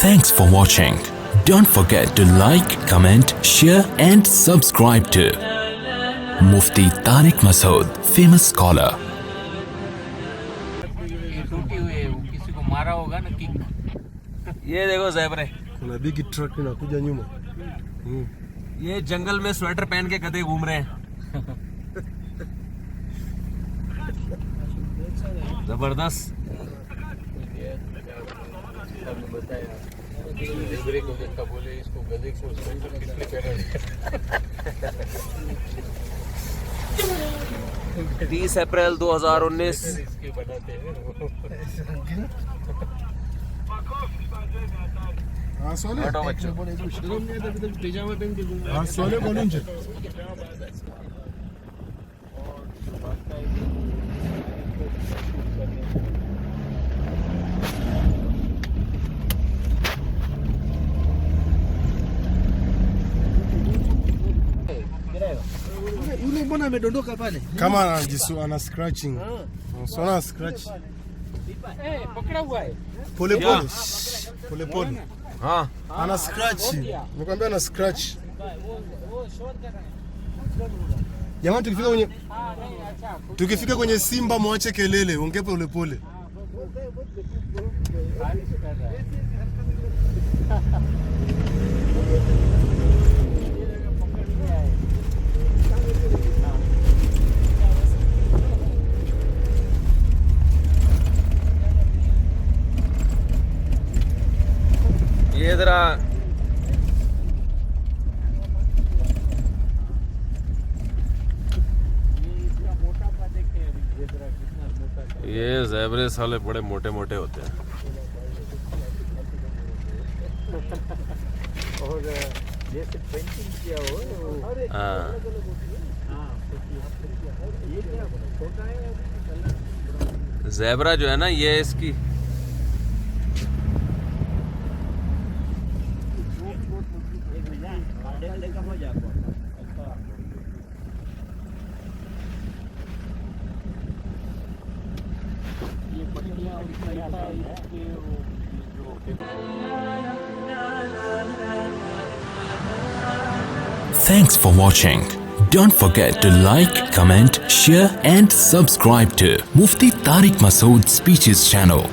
Thanks for watching. Don't forget to like, comment, share and subscribe to Mufti Tariq Masood, famous scholar. किसी को मारा होगा ना kick. ये देखो ज़ेबरे, kuna big truck inakuja nyuma. ये जंगल में स्वेटर पहन के गधे घूम रहे हैं। जबरदस्त। ज़ेबरे को देखा, बोले इसको गधे को स्वेटर किसने पहना? 30 अप्रैल 2019 इसके बनाते हैं। हटो बच्चों। Soale बोलूं je. Yule mbona amedondoka pale? Kama ana scratching. Sona scratch. पकड़ा हुआ है। Pole pole. Pole pole. हाँ, Ana scratch. Nikwambia ana scratch. Jamani tukifika kwenye Simba muache kelele, ongea pole pole. ये जरा ये ज़ेबरे साले बड़े मोटे मोटे होते हैं। और जैसे पेंटिंग किया हो। हाँ, ज़ेबरा जो है ना, ये इसकी Thanks for watching. Don't forget to like, comment, share and subscribe to Mufti Tariq Masood Speeches channel.